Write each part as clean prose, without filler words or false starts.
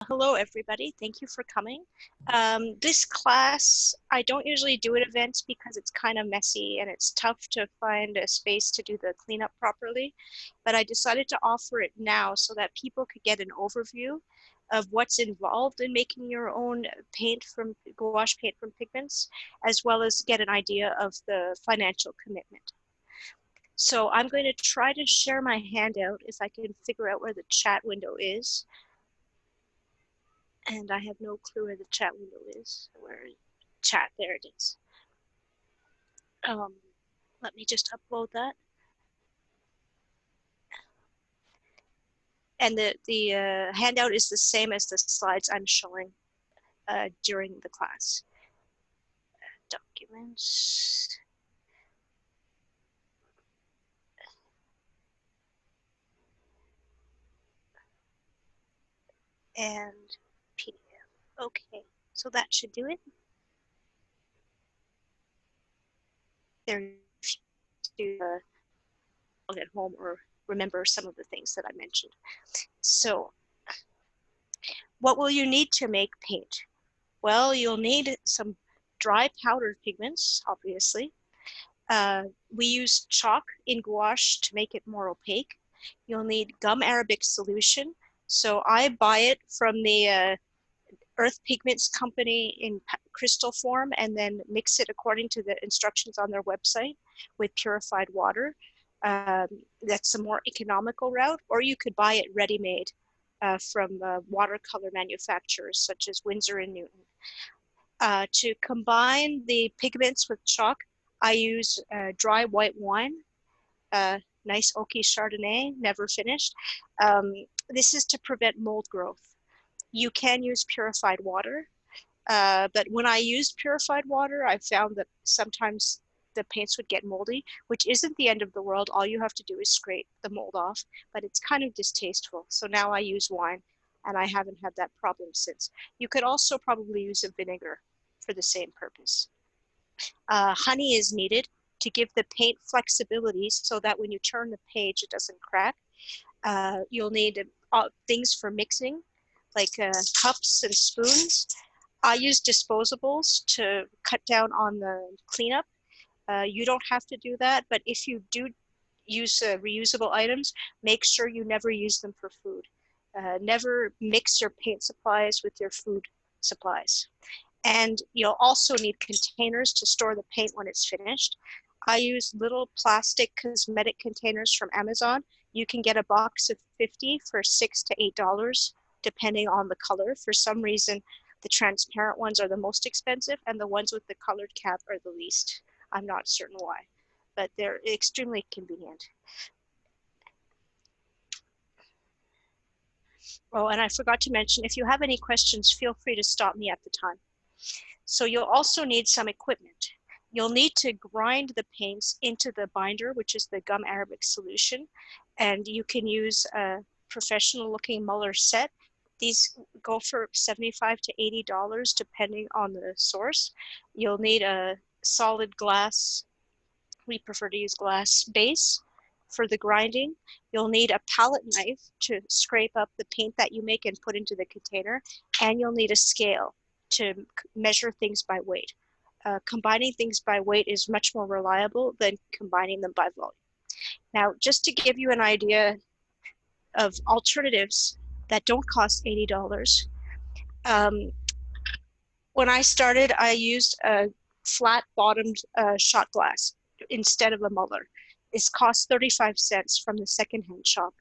Hello, everybody. Thank you for coming. This class, I don't usually do at events because it's kind of messy and it's tough to find a space to do the cleanup properly. But I decided to offer it now so that people could get an overview of what's involved in making your own paint from gouache paint from pigments, as well as get an idea of the financial commitment. So I'm going to try to share my handout if I can figure out where the chat window is. And I have no clue where the chat window is. Where chat? There it is. Let me just upload that. And the handout is the same as the slides I'm showing during the class. Documents. And PDF. Okay, so that should do it. There to log at home or remember some of the things that I mentioned. So what will you need to make paint? Well, you'll need some dry powdered pigments, obviously. We use chalk in gouache to make it more opaque. You'll need gum arabic solution. So I buy it from the Earth Pigments company in crystal form and then mix it according to the instructions on their website with purified water. That's a more economical route, or you could buy it ready-made from watercolor manufacturers such as Winsor and Newton. To combine the pigments with chalk, I use dry white wine, nice oaky Chardonnay, never finished. This is to prevent mold growth. You can use purified water, but when I used purified water, I found that sometimes the paints would get moldy, which isn't the end of the world. All you have to do is scrape the mold off, but it's kind of distasteful. So now I use wine, and I haven't had that problem since. You could also probably use a vinegar for the same purpose. Honey is needed to give the paint flexibility so that when you turn the page, it doesn't crack. You'll need things for mixing, like cups and spoons. I use disposables to cut down on the cleanup. You don't have to do that, but if you do use reusable items, make sure you never use them for food. Never mix your paint supplies with your food supplies. And you'll also need containers to store the paint when it's finished. I use little plastic cosmetic containers from Amazon. You can get a box of 50 for $6 to $8, depending on the color. For some reason, the transparent ones are the most expensive and the ones with the colored cap are the least. I'm not certain why, but they're extremely convenient. Oh, and I forgot to mention, if you have any questions, feel free to stop me at the time. So you'll also need some equipment. You'll need to grind the paints into the binder, which is the gum arabic solution, and you can use a professional looking Muler set. These go for $75 to $80 depending on the source. You'll need a solid glass, we prefer to use glass base for the grinding. You'll need a palette knife to scrape up the paint that you make and put into the container, and you'll need a scale to measure things by weight. Combining things by weight is much more reliable than combining them by volume. Now, just to give you an idea of alternatives that don't cost $80, when I started, I used a flat-bottomed shot glass instead of a Muller. This costs 35 cents from the secondhand shop,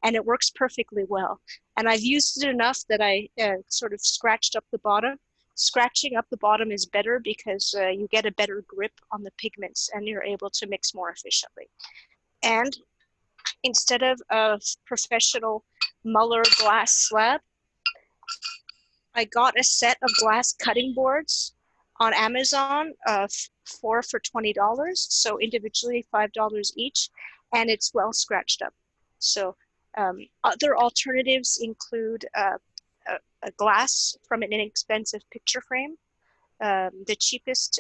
and it works perfectly well. And I've used it enough that I sort of scratched up the bottom. Scratching up the bottom is better because you get a better grip on the pigments and you're able to mix more efficiently. And instead of a professional Muller glass slab, I got a set of glass cutting boards on Amazon, 4 for $20, so individually $5 each, and it's well scratched up. So other alternatives include a glass from an inexpensive picture frame. The cheapest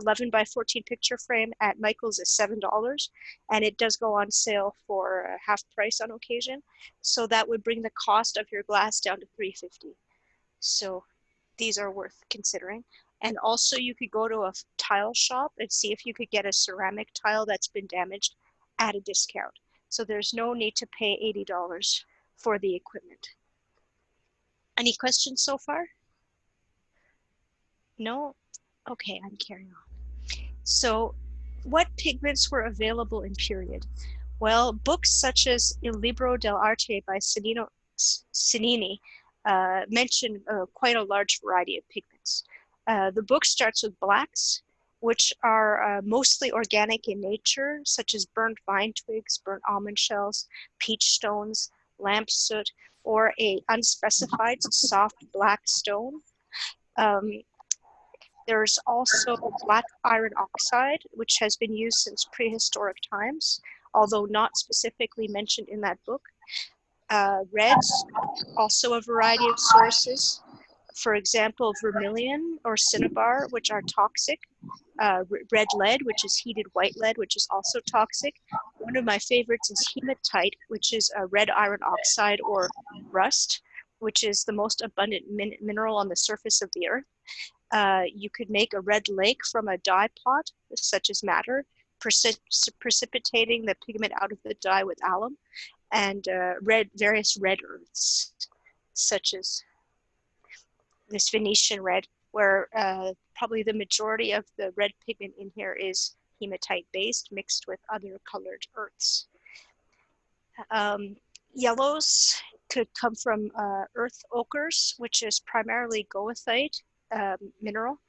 11 by 14 picture frame at Michael's is $7, and it does go on sale for half price on occasion. So that would bring the cost of your glass down to $3.50. So these are worth considering. And also you could go to a tile shop and see if you could get a ceramic tile that's been damaged at a discount. So there's no need to pay $80 for the equipment. Any questions so far? No? Okay, I'm carrying on. So what pigments were available in period? Well, books such as Il Libro dell'Arte by Cennini mention quite a large variety of pigments. The book starts with blacks, which are mostly organic in nature, such as burnt vine twigs, burnt almond shells, peach stones, lamp soot, or a unspecified soft black stone. There's also black iron oxide, which has been used since prehistoric times, although not specifically mentioned in that book. Reds, also a variety of sources. For example, vermilion or cinnabar, which are toxic. Red lead, which is heated white lead, which is also toxic. One of my favorites is hematite, which is a red iron oxide or rust, which is the most abundant mineral on the surface of the earth. You could make a red lake from a dye pot, such as madder, precipitating the pigment out of the dye with alum, and various red earths, such as this Venetian red, where probably the majority of the red pigment in here is hematite based, mixed with other colored earths. Yellows could come from earth ochres, which is primarily goethite mineral,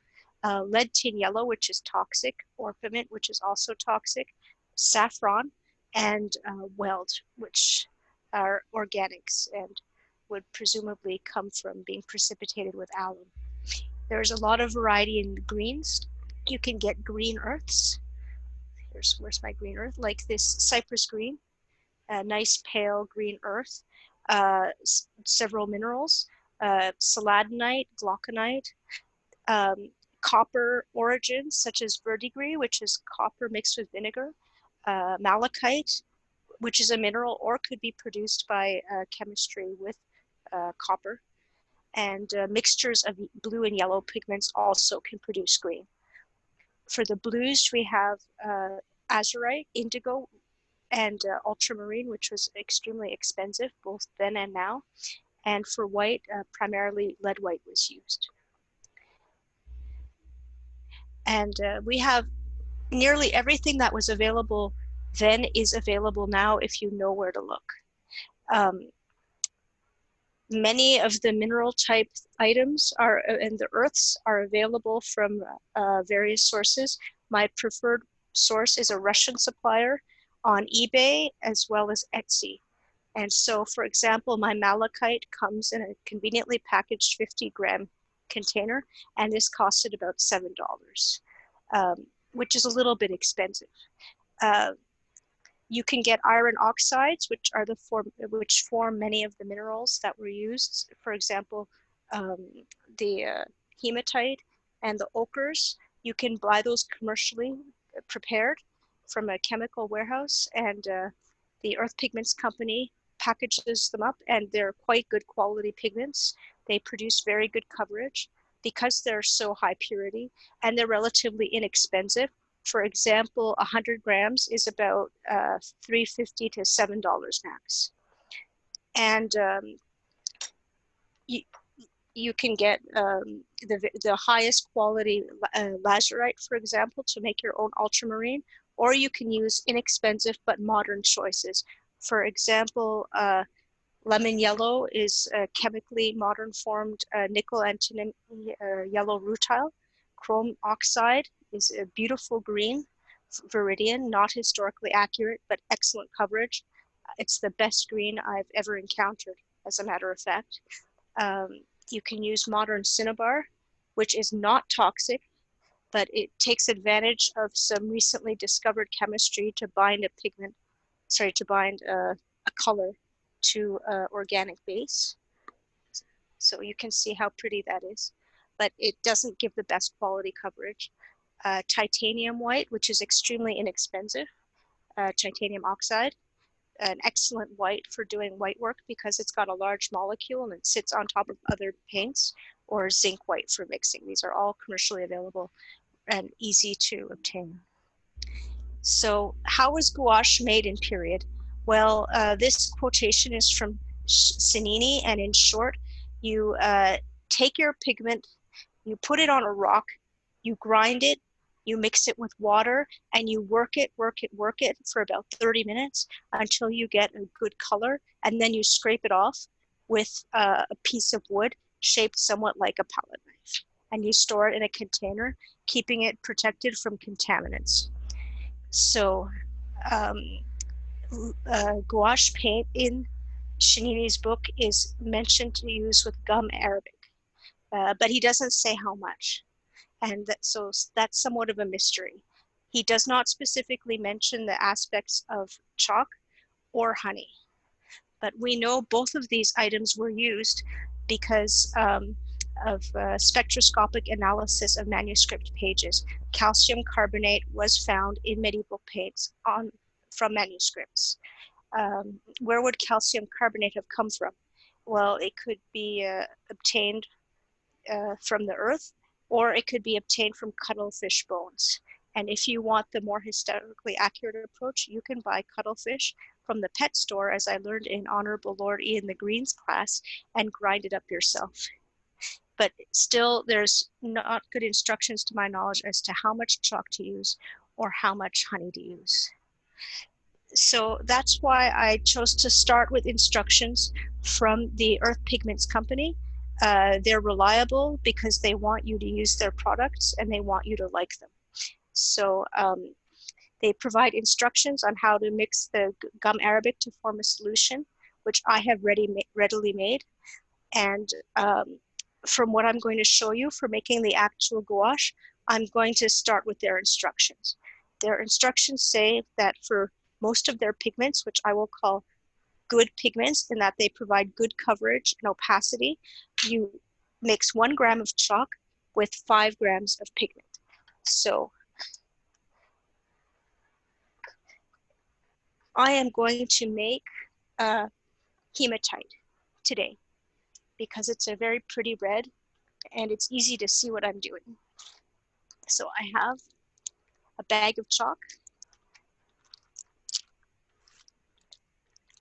lead tin yellow, which is toxic, orpiment, which is also toxic, saffron, and weld, which are organics and would presumably come from being precipitated with alum. There's a lot of variety in greens. You can get green earths. Where's my green earth? Like this cypress green, a nice pale green earth, several minerals, seladonite, glauconite, copper origins such as verdigris, which is copper mixed with vinegar, malachite, which is a mineral or could be produced by chemistry with copper, and mixtures of blue and yellow pigments also can produce green. For the blues, we have azurite, indigo, and ultramarine, which was extremely expensive both then and now. And for white, primarily lead white was used. And we have nearly everything that was available then is available now if you know where to look. Many of the mineral type items and the earths are available from various sources. My preferred source is a Russian supplier on eBay as well as Etsy. And so, for example, my malachite comes in a conveniently packaged 50-gram container, and this costed about $7, which is a little bit expensive. You can get iron oxides, which are which form many of the minerals that were used. For example, the hematite and the ochres. You can buy those commercially prepared from a chemical warehouse, and the Earth Pigments Company packages them up, and they're quite good quality pigments. They produce very good coverage because they're so high purity, and they're relatively inexpensive. For example, 100 grams is about $3.50 to $7 max. And you can get the highest quality lazurite, for example, to make your own ultramarine, or you can use inexpensive but modern choices. For example, lemon yellow is a chemically modern formed nickel antimony yellow rutile. Chrome oxide is a beautiful green viridian, not historically accurate, but excellent coverage. It's the best green I've ever encountered, as a matter of fact. You can use modern cinnabar, which is not toxic, but it takes advantage of some recently discovered chemistry to bind a color to organic base. So you can see how pretty that is, but it doesn't give the best quality coverage. titanium white, which is extremely inexpensive, titanium oxide, an excellent white for doing white work because it's got a large molecule and it sits on top of other paints, or zinc white for mixing. These are all commercially available and easy to obtain. So how is gouache made in period? Well, this quotation is from Cennini, and in short, you take your pigment, you put it on a rock, you grind it, you mix it with water, and you work it for about 30 minutes until you get a good color, and then you scrape it off with a piece of wood shaped somewhat like a palette knife, and you store it in a container, keeping it protected from contaminants. So gouache paint in Cennini's book is mentioned to use with gum arabic, but he doesn't say how much. And so that's somewhat of a mystery. He does not specifically mention the aspects of chalk or honey, but we know both of these items were used because of spectroscopic analysis of manuscript pages. Calcium carbonate was found in medieval paints from manuscripts. Where would calcium carbonate have come from? Well, it could be obtained from the earth, or it could be obtained from cuttlefish bones. And if you want the more historically accurate approach, you can buy cuttlefish from the pet store, as I learned in Honorable Lord Ian the Green's class, and grind it up yourself. But still, there's not good instructions to my knowledge as to how much chalk to use or how much honey to use. So that's why I chose to start with instructions from the Earth Pigments company. They're reliable because they want you to use their products and they want you to like them. So they provide instructions on how to mix the gum arabic to form a solution, which I have readily made. And from what I'm going to show you for making the actual gouache, I'm going to start with their instructions. Their instructions say that for most of their pigments, which I will call good pigments in that they provide good coverage and opacity, you mix 1 gram of chalk with 5 grams of pigment. So I am going to make hematite today because it's a very pretty red and it's easy to see what I'm doing. So I have a bag of chalk.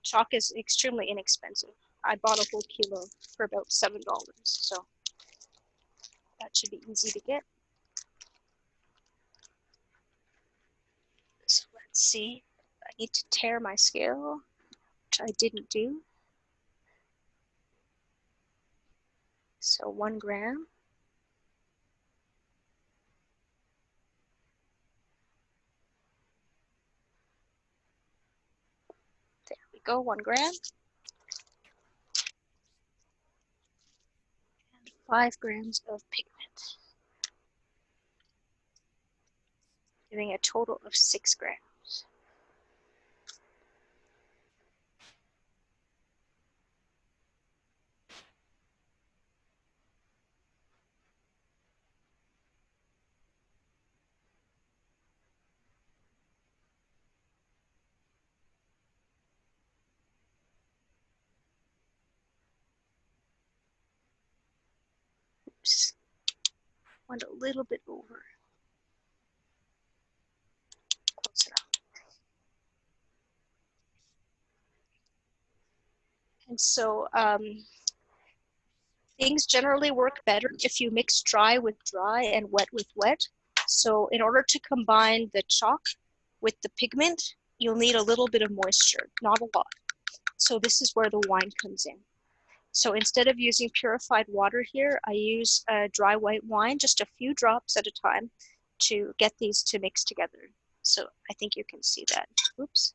Chalk is extremely inexpensive. I bought a whole kilo for about $7, so that should be easy to get. So let's see. I need to tare my scale, which I didn't do. So 1 gram. There we go, 1 gram. And 5 grams of pigment, giving a total of 6 grams. Oops, went a little bit over. Close enough. And so things generally work better if you mix dry with dry and wet with wet. So in order to combine the chalk with the pigment, you'll need a little bit of moisture, not a lot. So this is where the wine comes in. So instead of using purified water here, I use dry white wine, just a few drops at a time to get these to mix together. So I think you can see that. Oops.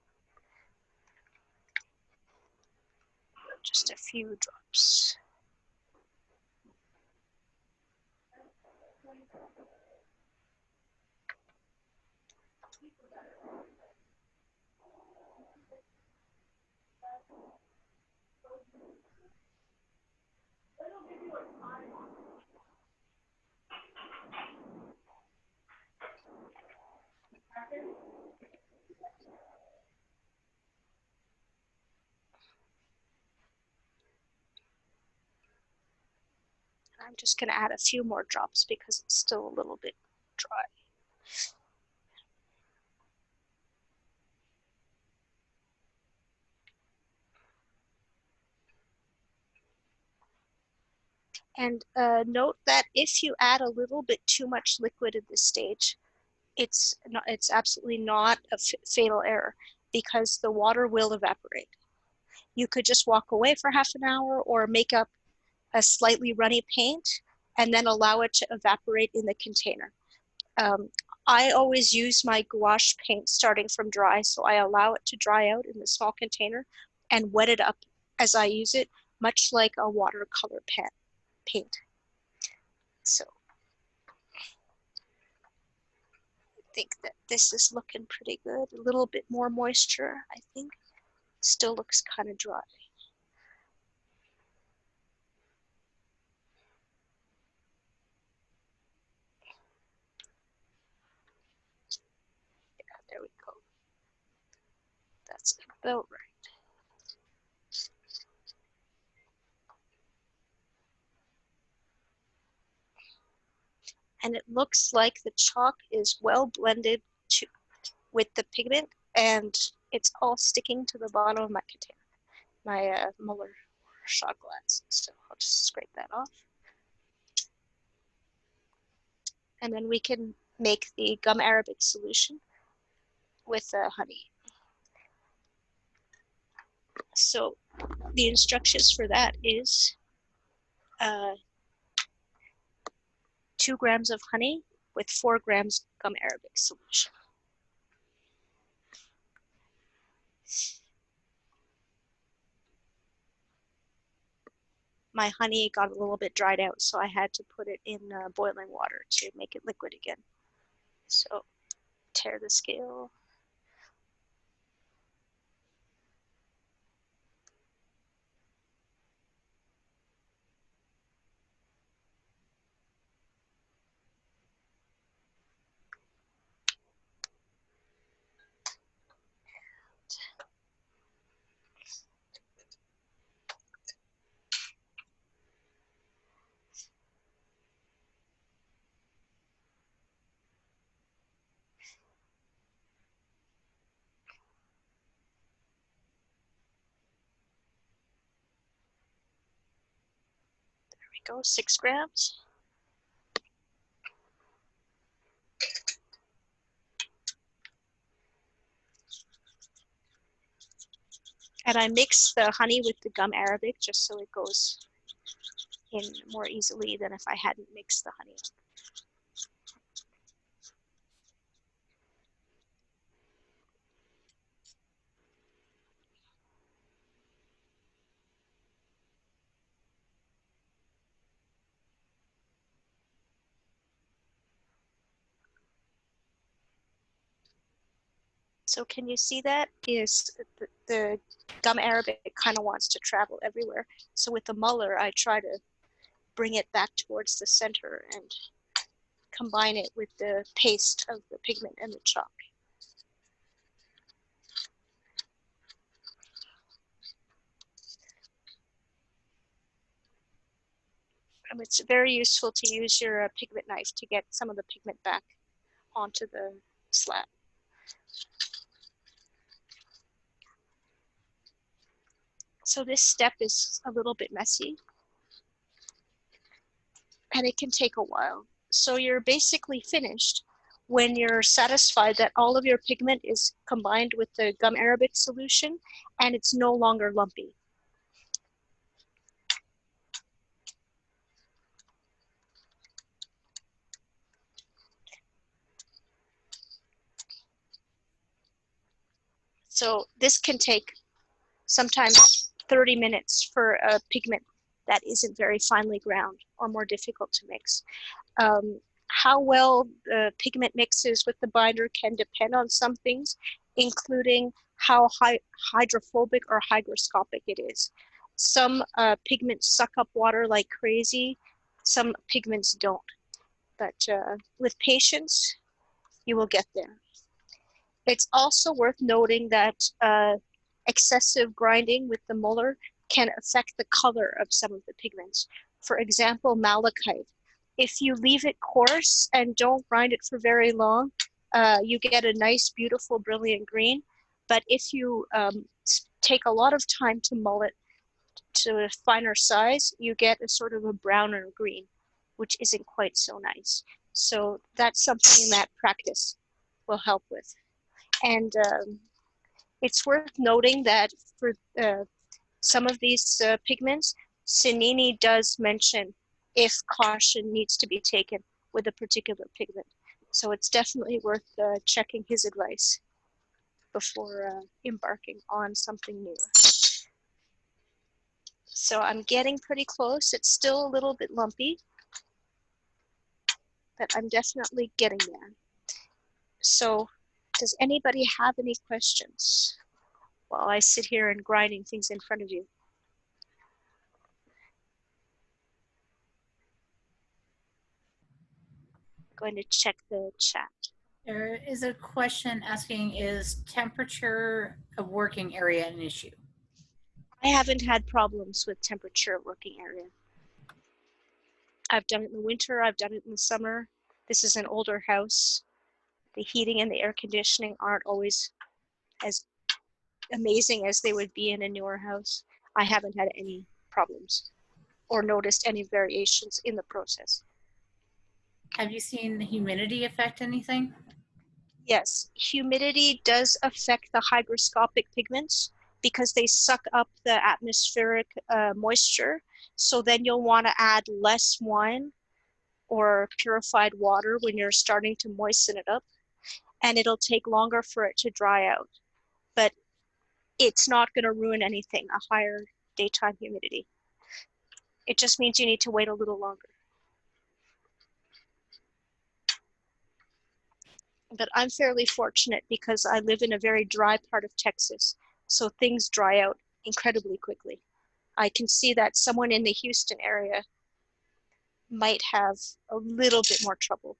Just a few drops. I'm just going to add a few more drops because it's still a little bit dry. And note that if you add a little bit too much liquid at this stage, it's absolutely not a fatal error because the water will evaporate. You could just walk away for half an hour or make up a slightly runny paint and then allow it to evaporate in the container. I always use my gouache paint starting from dry, so I allow it to dry out in the small container and wet it up as I use it, much like a watercolor paint. So I think that this is looking pretty good. A little bit more moisture, I think. Still looks kind of dry. Yeah, there we go. That's about right. And it looks like the chalk is well blended with the pigment, and it's all sticking to the bottom of my container, my Muller shot glass. So I'll just scrape that off. And then we can make the gum arabic solution with honey. So the instructions for that is 2 grams of honey with 4 grams gum arabic solution. My honey got a little bit dried out, so I had to put it in boiling water to make it liquid again. So tear the scale. There we go, 6 grams. And I mix the honey with the gum arabic just so it goes in more easily than if I hadn't mixed the honey up. So can you see that? Is the gum arabic kind of wants to travel everywhere. So with the Muller, I try to bring it back towards the center and combine it with the paste of the pigment and the chalk. It's very useful to use your pigment knife to get some of the pigment back onto the slab. So this step is a little bit messy and it can take a while. So you're basically finished when you're satisfied that all of your pigment is combined with the gum arabic solution and it's no longer lumpy. So this can take sometimes 30 minutes for a pigment that isn't very finely ground or more difficult to mix. How well the pigment mixes with the binder can depend on some things, including how hydrophobic or hygroscopic it is. Some pigments suck up water like crazy, some pigments don't. But with patience, you will get there. It's also worth noting that excessive grinding with the Muller can affect the color of some of the pigments. For example, malachite. If you leave it coarse and don't grind it for very long, you get a nice, beautiful, brilliant green. But if you take a lot of time to mull it to a finer size, you get a sort of a browner green, which isn't quite so nice. So that's something that practice will help with. And it's worth noting that for some of these pigments, Cennini does mention if caution needs to be taken with a particular pigment. So it's definitely worth checking his advice before embarking on something new. So I'm getting pretty close. It's still a little bit lumpy, but I'm definitely getting there. So does anybody have any questions while I sit here and grinding things in front of you? Going to check the chat. There is a question asking, is temperature of working area an issue? I haven't had problems with temperature of working area. I've done it in the winter, I've done it in the summer. This is an older house. The heating and the air conditioning aren't always as amazing as they would be in a newer house. I haven't had any problems or noticed any variations in the process. Have you seen the humidity affect anything? Yes, humidity does affect the hygroscopic pigments because they suck up the atmospheric moisture. So then you'll want to add less wine or purified water when you're starting to moisten it up, and it'll take longer for it to dry out. But it's not going to ruin anything, a higher daytime humidity. It just means you need to wait a little longer. But I'm fairly fortunate because I live in a very dry part of Texas, so things dry out incredibly quickly. I can see that someone in the Houston area might have a little bit more trouble.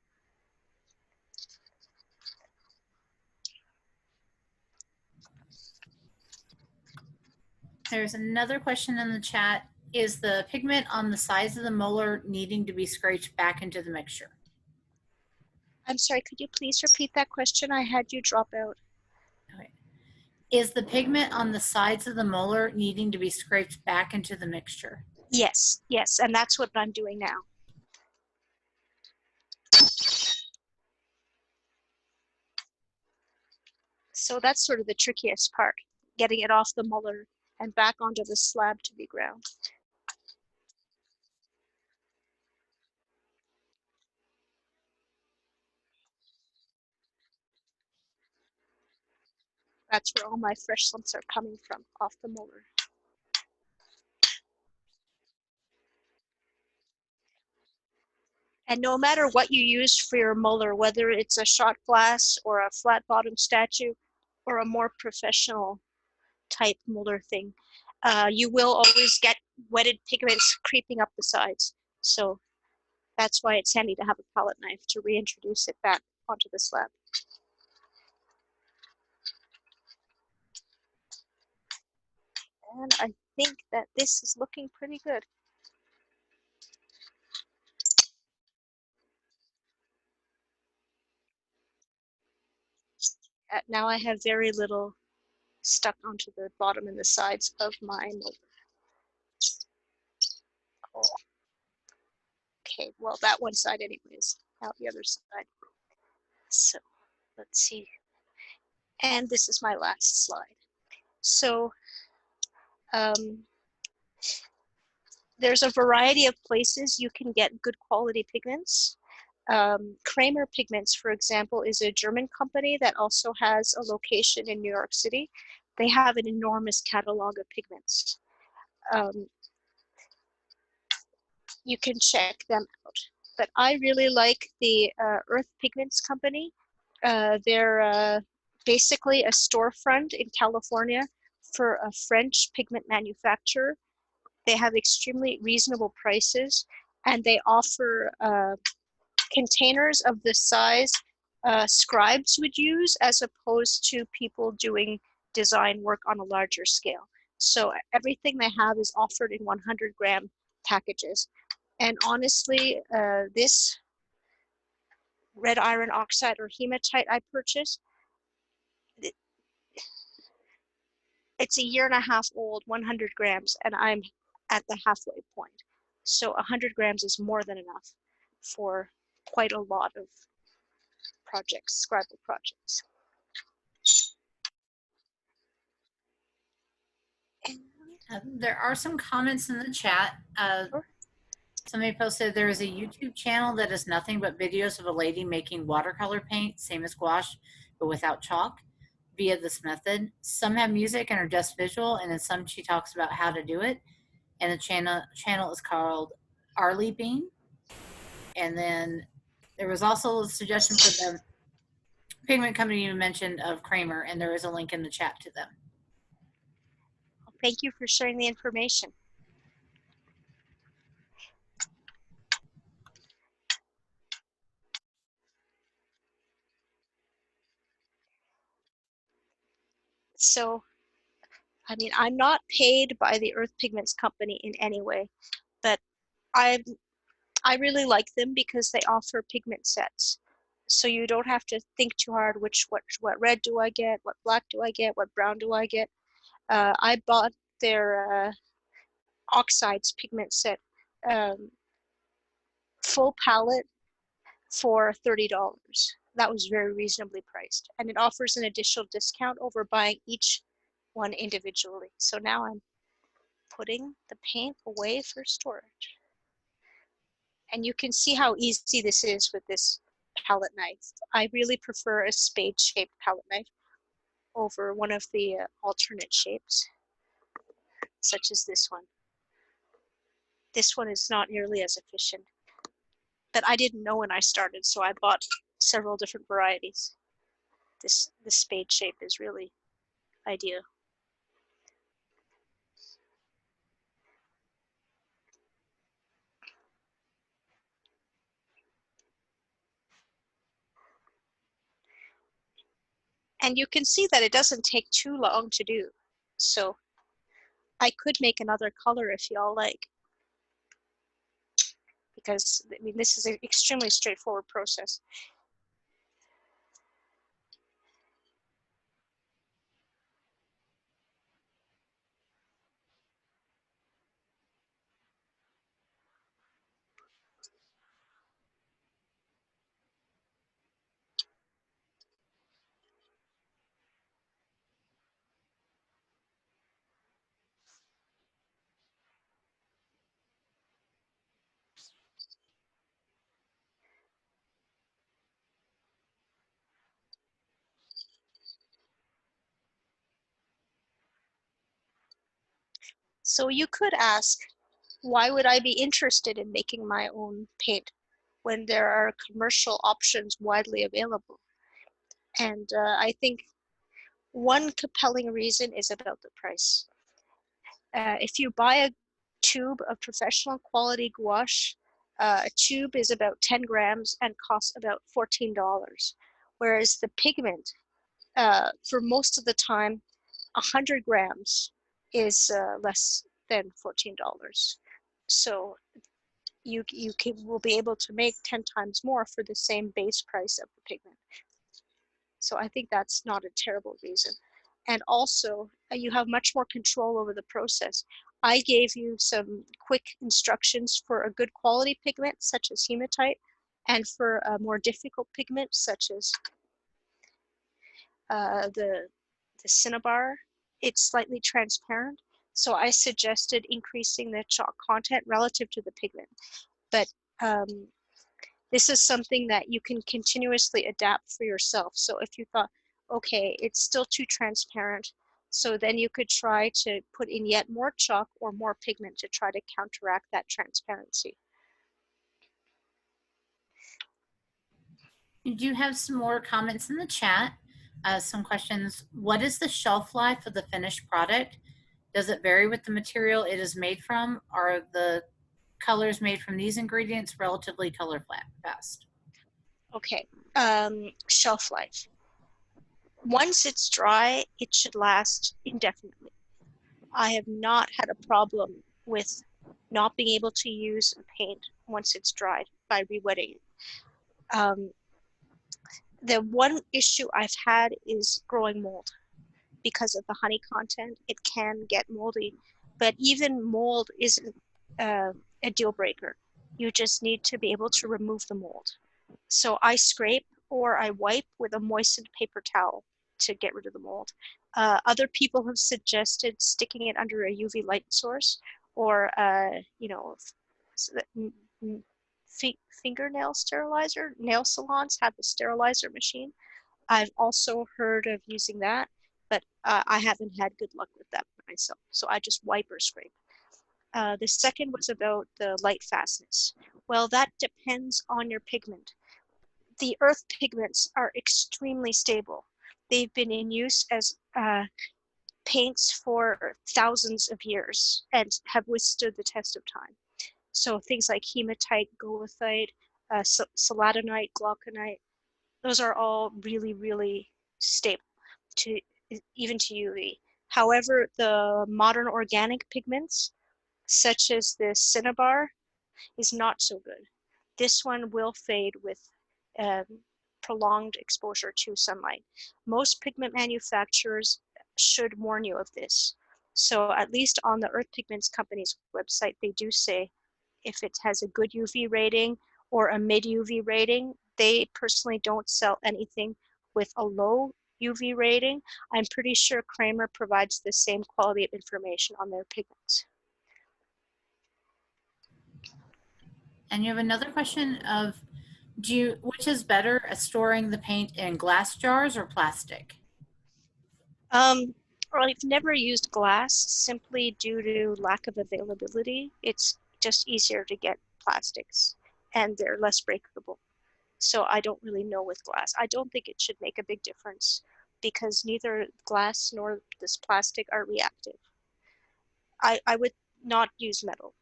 There's another question in the chat. Is the pigment on the sides of the molar needing to be scraped back into the mixture? I'm sorry, could you please repeat that question? I had you drop out. Okay. Is the pigment on the sides of the molar needing to be scraped back into the mixture? Yes, yes, and that's what I'm doing now. So that's sort of the trickiest part, getting it off the molar and back onto the slab to be ground. That's where all my fresh lumps are coming from, off the molar. And no matter what you use for your molar, whether it's a shot glass or a flat bottom statue or a more professional type molar thing, you will always get wetted pigments creeping up the sides. So that's why it's handy to have a palette knife to reintroduce it back onto the slab. And I think that this is looking pretty good. Now I have very little stuck onto the bottom and the sides of my molar. Cool. Okay, well, that one side anyways, now the other side. So let's see. And this is my last slide. So there's a variety of places you can get good quality pigments. Kramer Pigments, for example, is a German company that also has a location in New York City. They have an enormous catalog of pigments. You can check them out. But I really like the Earth Pigments company. They're basically a storefront in California for a French pigment manufacturer. They have extremely reasonable prices, and they offer containers of the size scribes would use, as opposed to people doing design work on a larger scale. So everything they have is offered in 100-gram packages, And honestly, this red iron oxide or hematite I purchased, it's a year and a half old, 100 grams, and I'm at the halfway point. So 100 grams is more than enough for quite a lot of projects, scribal projects. There are some comments in the chat. Somebody posted there is a YouTube channel that is nothing but videos of a lady making watercolor paint, same as gouache, but without chalk, via this method. Some have music and are just visual, and in some she talks about how to do it. And the channel is called Arlie Bean. And then there was also a suggestion for the pigment company you mentioned of Kramer, and there is a link in the chat to them. Thank you for sharing the information. So, I mean, I'm not paid by the Earth Pigments company in any way, but I really like them because they offer pigment sets. So you don't have to think too hard what red do I get, what black do I get, what brown do I get. I bought their oxides pigment set full palette for $30. That was very reasonably priced, and it offers an additional discount over buying each one individually. So now I'm putting the paint away for storage. And you can see how easy this is with this palette knife. I really prefer a spade-shaped palette knife over one of the alternate shapes, such as this one. This one is not nearly as efficient, but I didn't know when I started, so I bought several different varieties. This spade shape is really ideal. And you can see that it doesn't take too long to do. So I could make another color if y'all like, because I mean, this is an extremely straightforward process. So you could ask, why would I be interested in making my own paint when there are commercial options widely available? And I think one compelling reason is about the price. If you buy a tube of professional quality gouache, a tube is about 10 grams and costs about $14. Whereas the pigment, for most of the time, 100 grams is less than $14. So you will be able to make 10 times more for the same base price of the pigment. So I think that's not a terrible reason. And also, you have much more control over the process. I gave you some quick instructions for a good quality pigment, such as hematite, and for a more difficult pigment, such as the cinnabar. It's slightly transparent, so I suggested increasing the chalk content relative to the pigment. But this is something that you can continuously adapt for yourself. So if you thought, okay, it's still too transparent, so then you could try to put in yet more chalk or more pigment to try to counteract that transparency. We do have some more comments in the chat. Some questions. What is the shelf life of the finished product? Does it vary with the material it is made from? Are the colors made from these ingredients relatively color fast? Okay, shelf life. Once it's dry, it should last indefinitely. I have not had a problem with not being able to use a paint once it's dried by rewetting it. The one issue I've had is growing mold. Because of the honey content, it can get moldy, but even mold isn't a deal breaker. You just need to be able to remove the mold. So I scrape or I wipe with a moistened paper towel to get rid of the mold. Other people have suggested sticking it under a UV light source, or fingernail sterilizer. Nail salons have a sterilizer machine. I've also heard of using that, but I haven't had good luck with that myself. So I just wipe or scrape. The second was about the light fastness. Well, that depends on your pigment. The earth pigments are extremely stable. They've been in use as paints for thousands of years and have withstood the test of time. So things like hematite, goethite, celadonite, glauconite, those are all really, really stable to even to UV. However, the modern organic pigments, such as the cinnabar, is not so good. This one will fade with um, prolonged exposure to sunlight. Most pigment manufacturers should warn you of this. So at least on the Earth Pigments Company's website, they do say if it has a good UV rating or a mid UV rating. They personally don't sell anything with a low UV rating. I'm pretty sure Kramer provides the same quality of information on their pigments. And you have another question of, which is better, storing the paint in glass jars or plastic? Well, I've never used glass simply due to lack of availability. It's just easier to get plastics and they're less breakable. So I don't really know with glass. I don't think it should make a big difference because neither glass nor this plastic are reactive. I would not use metal.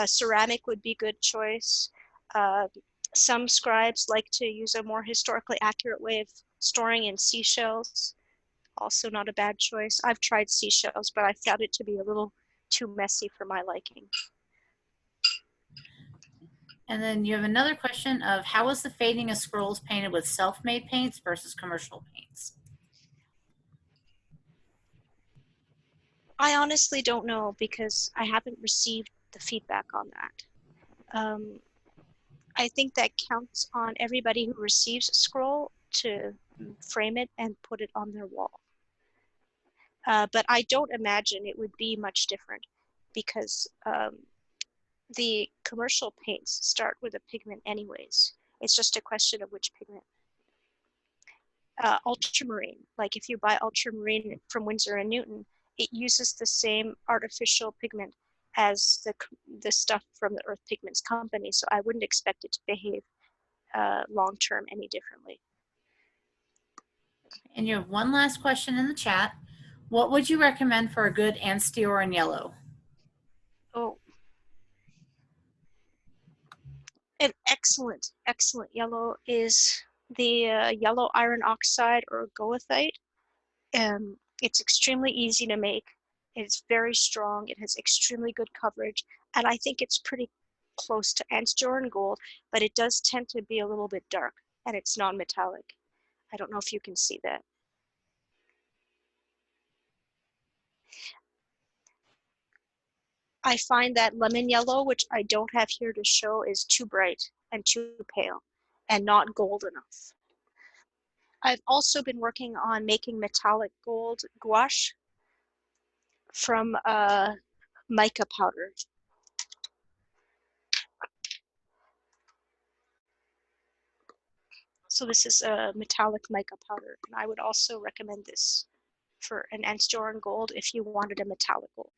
Ceramic would be a good choice. Uh, some scribes like to use a more historically accurate way of storing in seashells. Also not a bad choice. I've tried seashells, but I found it to be a little too messy for my liking. And then you have another question of, how is the fading of scrolls painted with self-made paints versus commercial paints? I honestly don't know because I haven't received the feedback on that. I think that counts on everybody who receives a scroll to frame it and put it on their wall. But I don't imagine it would be much different because the commercial paints start with a pigment anyways. It's just a question of which pigment. Ultramarine, like if you buy ultramarine from Winsor and Newton, it uses the same artificial pigment as the stuff from the Earth Pigments Company, so I wouldn't expect it to behave long-term any differently. And you have one last question in the chat. What would you recommend for a good Anstiorin yellow? Oh, an excellent, excellent yellow is the yellow iron oxide or goethite. It's extremely easy to make. It's very strong. It has extremely good coverage. And I think it's pretty close to Anstiorin Gold, but it does tend to be a little bit dark and it's non-metallic. I don't know if you can see that. I find that lemon yellow, which I don't have here to show, is too bright and too pale and not gold enough. I've also been working on making metallic gold gouache from mica powder. So this is a metallic mica powder, and I would also recommend this for an Anstiorin Gold if you wanted a metallic gold.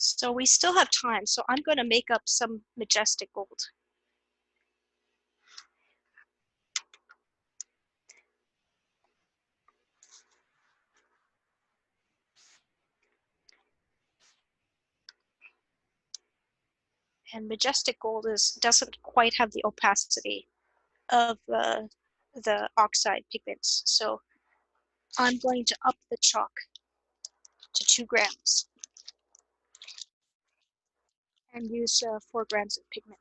So we still have time, so I'm going to make up some Majestic Gold. And Majestic Gold doesn't quite have the opacity of the oxide pigments. So I'm going to up the chalk to 2 grams and use 4 grams of pigment.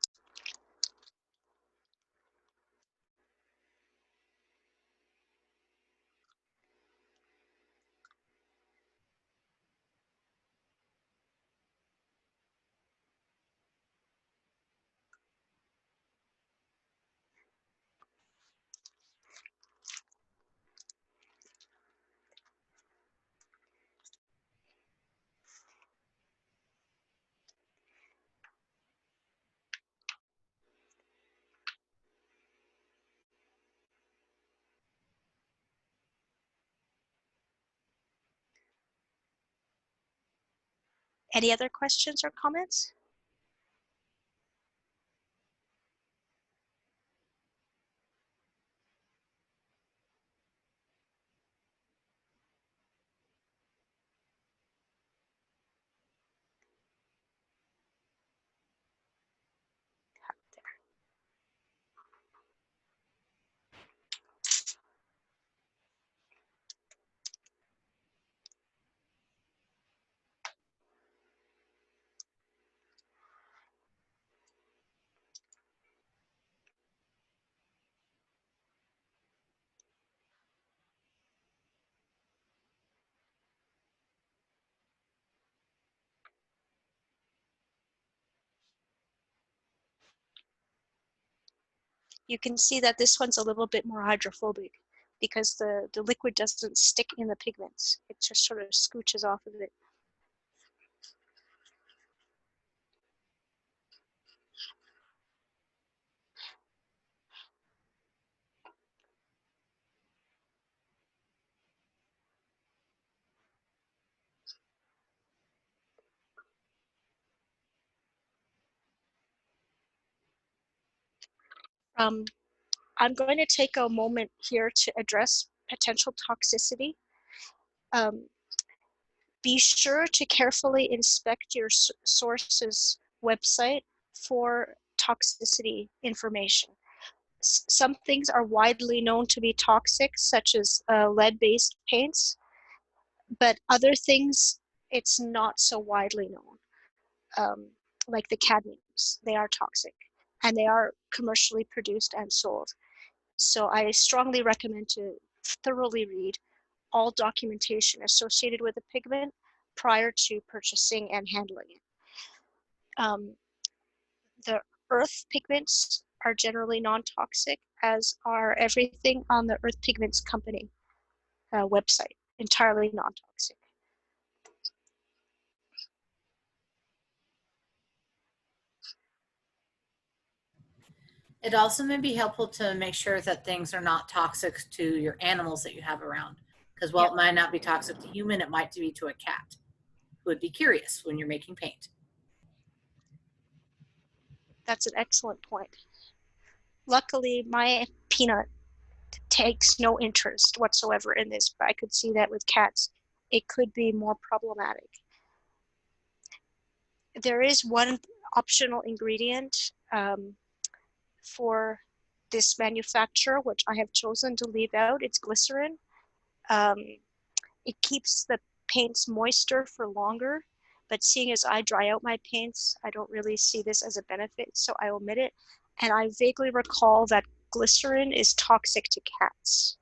Any other questions or comments? You can see that this one's a little bit more hydrophobic because the liquid doesn't stick in the pigments. It just sort of scooches off of it. I'm going to take a moment here to address potential toxicity. Be sure to carefully inspect your source's website for toxicity information. Some things are widely known to be toxic, such as lead-based paints, but other things, it's not so widely known, like the cadmiums. They are toxic, and they are commercially produced and sold. So I strongly recommend to thoroughly read all documentation associated with a pigment prior to purchasing and handling it. The earth pigments are generally non-toxic, as are everything on the Earth Pigments Company website, entirely non-toxic. It also may be helpful to make sure that things are not toxic to your animals that you have around. Because while it might not be toxic to human, it might be to a cat who would be curious when you're making paint. That's an excellent point. Luckily, my peanut takes no interest whatsoever in this, but I could see that with cats, it could be more problematic. There is one optional ingredient for this manufacturer, which I have chosen to leave out. It's glycerin. It keeps the paints moister for longer, but seeing as I dry out my paints, I don't really see this as a benefit, so I omit it. And I vaguely recall that glycerin is toxic to cats,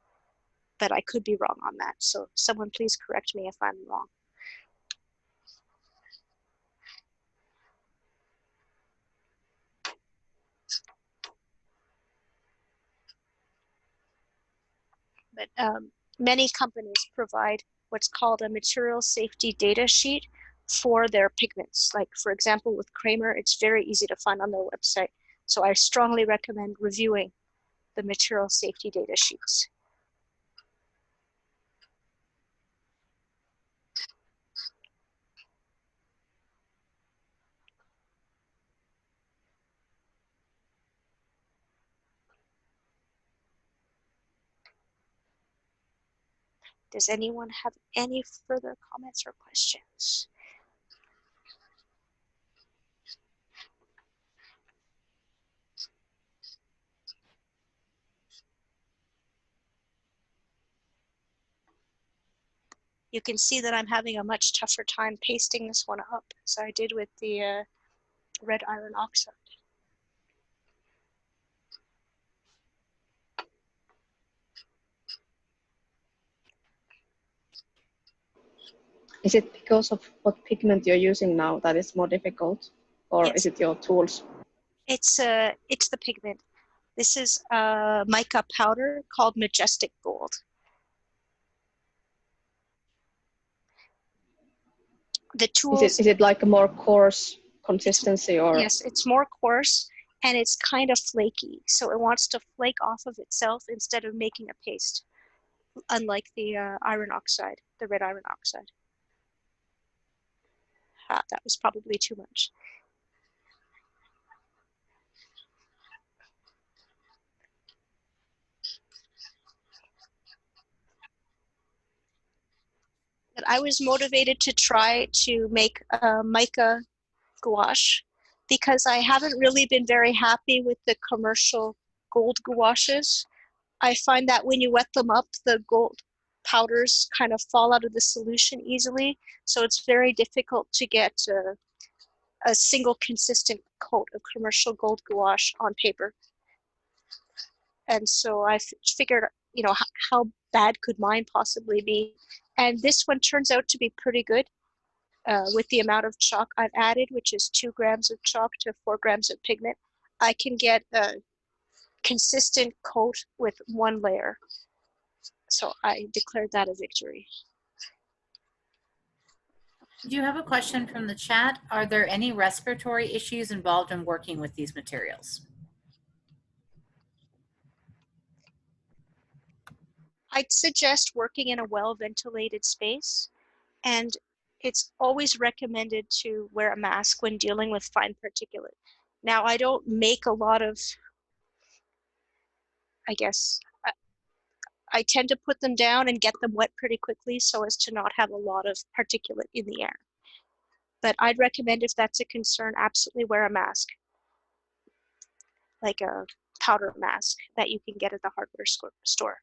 but I could be wrong on that. So someone please correct me if I'm wrong. But many companies provide what's called a material safety data sheet for their pigments. Like, for example, with Kramer, it's very easy to find on their website. So I strongly recommend reviewing the material safety data sheets. Does anyone have any further comments or questions? you can see that I'm having a much tougher time pasting this one up as I did with the red iron oxide. Is it because of what pigment you're using now that is more difficult, or is it your tools? It's the pigment. This is a mica powder called Majestic Gold. The tools. Is it like a more coarse consistency, or? Yes, it's more coarse and it's kind of flaky. So it wants to flake off of itself instead of making a paste, unlike the iron oxide, the red iron oxide. That was probably too much. But I was motivated to try to make a mica gouache because I haven't really been very happy with the commercial gold gouaches. I find that when you wet them up, the gold powders kind of fall out of the solution easily. So it's very difficult to get a single consistent coat of commercial gold gouache on paper. And so I figured, you know, how bad could mine possibly be? And this one turns out to be pretty good with the amount of chalk I've added, which is 2 grams of chalk to 4 grams of pigment. I can get a consistent coat with 1 layer. So I declared that a victory. Do you have a question from the chat? Are there any respiratory issues involved in working with these materials? I'd suggest working in a well-ventilated space, and it's always recommended to wear a mask when dealing with fine particulate. Now, I don't make a lot of, I guess, I tend to put them down and get them wet pretty quickly so as to not have a lot of particulate in the air. But I'd recommend, if that's a concern, absolutely wear a mask, like a powder mask that you can get at the hardware store.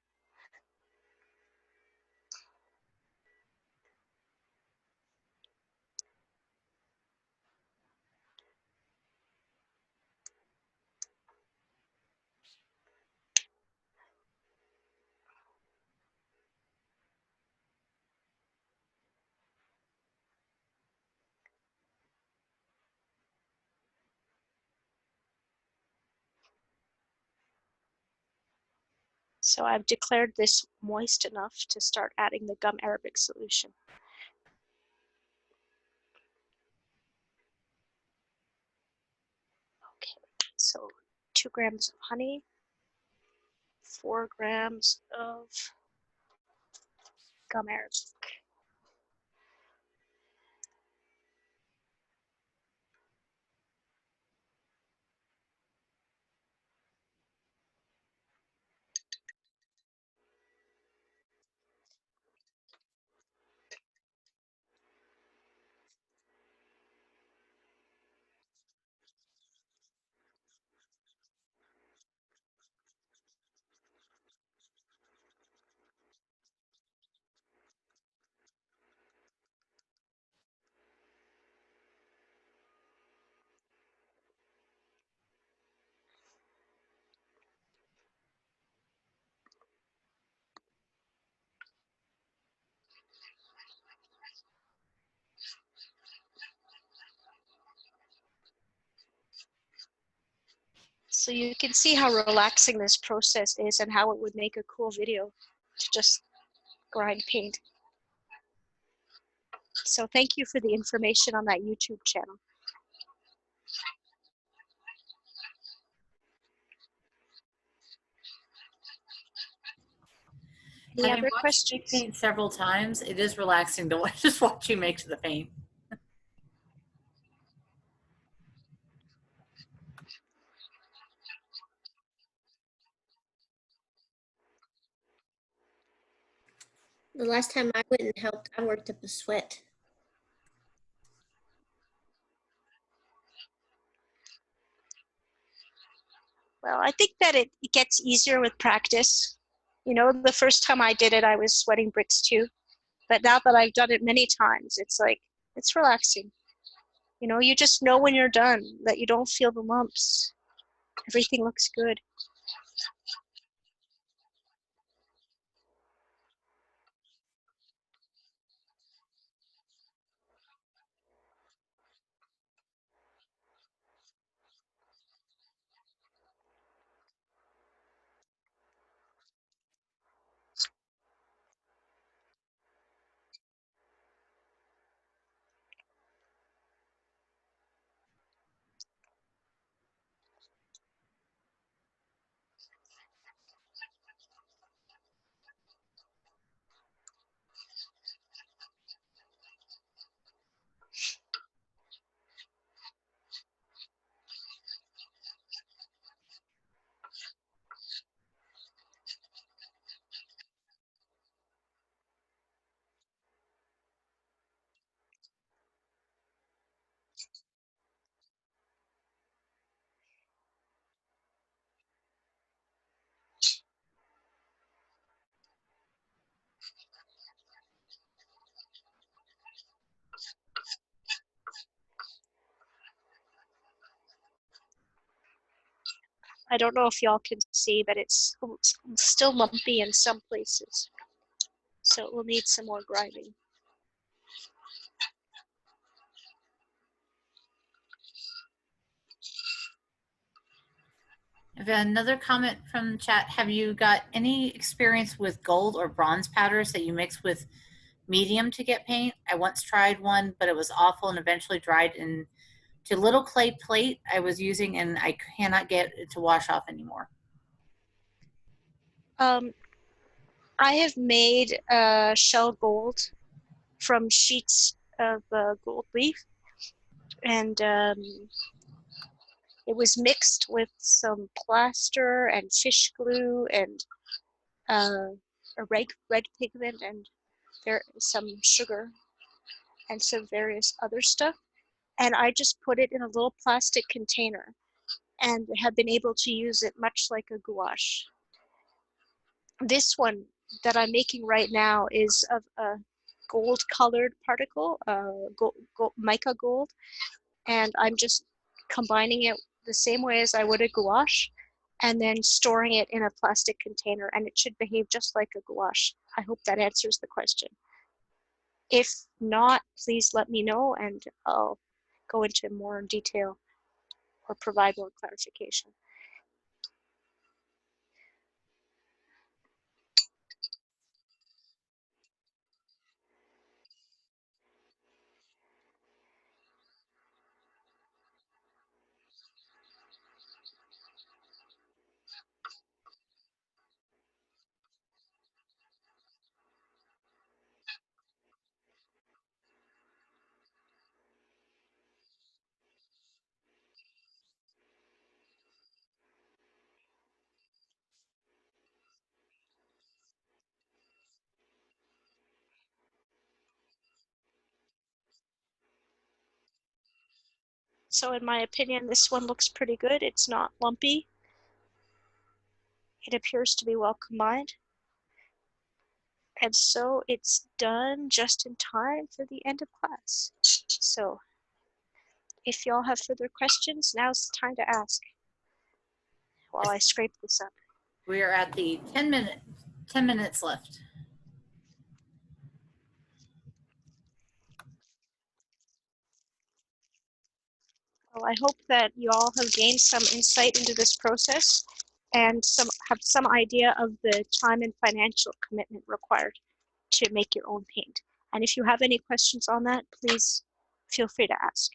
So I've declared this moist enough to start adding the gum arabic solution. Okay, so 2 grams of honey, 4 grams of gum arabic. So you can see how relaxing this process is and how it would make a cool video to just grind paint. So thank you for the information on that YouTube channel. Any other questions? Paint several times. It is relaxing to just watch you make the paint. The last time I went and helped, I worked up a sweat. Well, I think that it gets easier with practice. You know, the first time I did it, I was sweating bricks too. But now that I've done it many times, it's like, it's relaxing. You know, you just know when you're done that you don't feel the lumps. Everything looks good. I don't know if y'all can see, but it's still lumpy in some places. So it will need some more grinding. I've got another comment from the chat. Have you got any experience with gold or bronze powders that you mix with medium to get paint? I once tried one, but it was awful and eventually dried into little clay plate I was using, and I cannot get it to wash off anymore. I have made shell gold from sheets of gold leaf, and it was mixed with some plaster and fish glue and a red pigment and some sugar and some various other stuff. And I just put it in a little plastic container and have been able to use it much like a gouache. This one that I'm making right now is of a gold colored particle, Mica Gold, and I'm just combining it the same way as I would a gouache and then storing it in a plastic container, and it should behave just like a gouache. I hope that answers the question. If not, please let me know and I'll go into more detail or provide more clarification. So in my opinion, this one looks pretty good. It's not lumpy. It appears to be well combined. And so it's done just in time for the end of class. So if y'all have further questions, now's the time to ask while I scrape this up. We are at the 10 minutes left. Well, I hope that you all have gained some insight into this process and have some idea of the time and financial commitment required to make your own paint. And if you have any questions on that, please feel free to ask.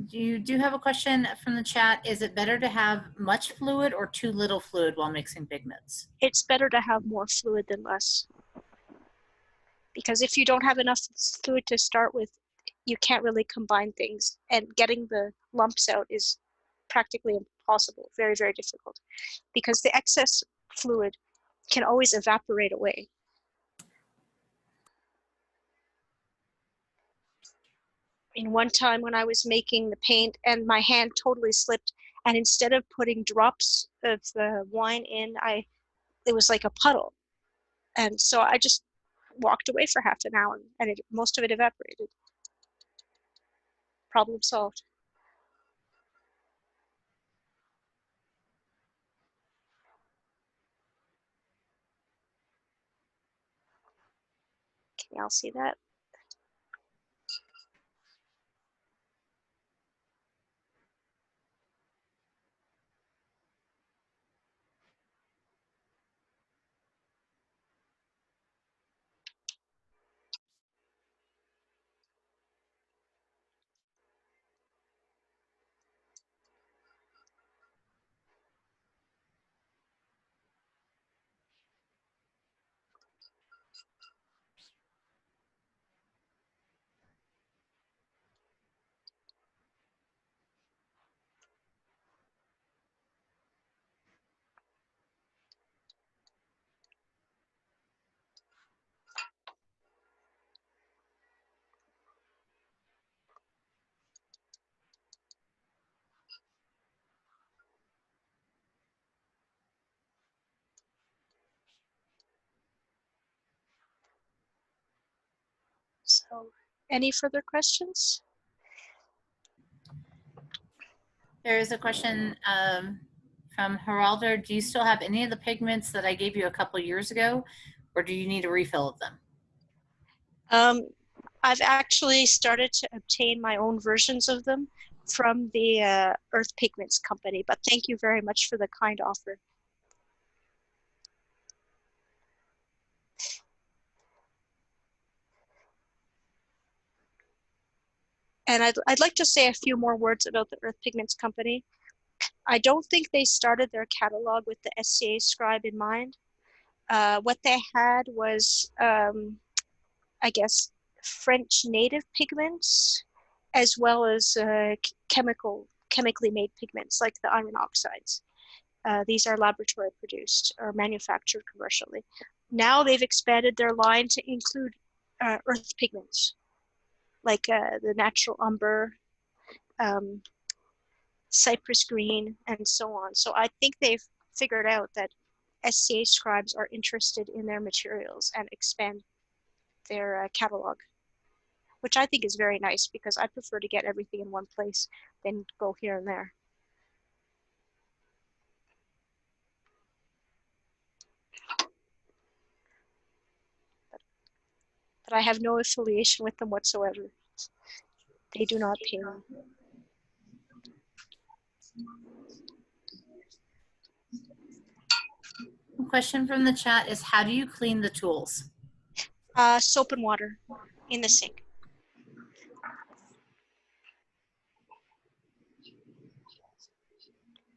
You do have a question from the chat. Is it better to have much fluid or too little fluid while mixing pigments? It's better to have more fluid than less. Because if you don't have enough fluid to start with, you can't really combine things. And getting the lumps out is practically impossible, very, very difficult. Because the excess fluid can always evaporate away. In one time when I was making the paint and my hand totally slipped, and instead of putting drops of the wine in, it was like a puddle. And so I just walked away for half an hour and most of it evaporated. Problem solved. Can y'all see that? So, any further questions? There is a question from Geraldo. Do you still have any of the pigments that I gave you a couple years ago, or do you need a refill of them? I've actually started to obtain my own versions of them from the Earth Pigments company, but thank you very much for the kind offer. And I'd like to say a few more words about the Earth Pigments company. I don't think they started their catalog with the SCA scribe in mind. What they had was, I guess, French native pigments, as well as chemically made pigments like the iron oxides. These are laboratory produced or manufactured commercially. Now they've expanded their line to include earth pigments, like the natural umber, cypress green, and so on. So I think they've figured out that SCA scribes are interested in their materials and expand their catalog, which I think is very nice because I prefer to get everything in one place than go here and there. But I have no affiliation with them whatsoever. They do not pay me. A question from the chat is, how do you clean the tools? Soap and water in the sink.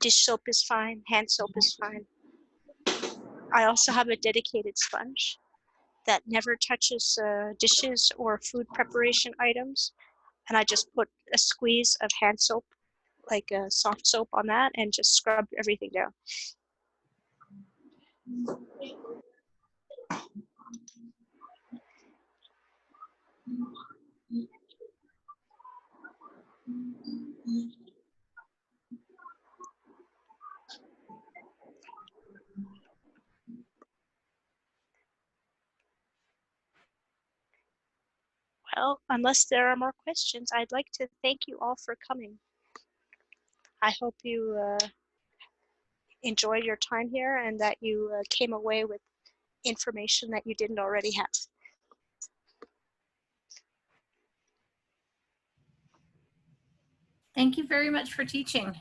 Dish soap is fine, hand soap is fine. I also have a dedicated sponge that never touches dishes or food preparation items. And I just put a squeeze of hand soap, like a soft soap on that, and just scrub everything down. Well, unless there are more questions, I'd like to thank you all for coming. I hope you enjoyed your time here and that you came away with information that you didn't already have. Thank you very much for teaching.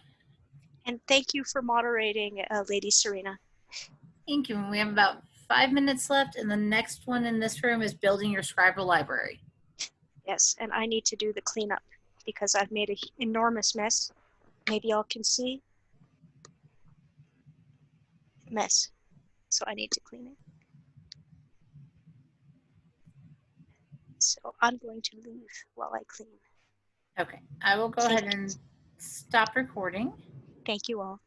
And thank you for moderating, Lady Serena. Thank you. And we have about 5 minutes left, and the next one in this room is building your Scribal library. Yes, and I need to do the cleanup because I've made an enormous mess. Maybe y'all can see. Mess. So I need to clean it. So I'm going to leave while I clean. Okay, I will go ahead and stop recording. Thank you all.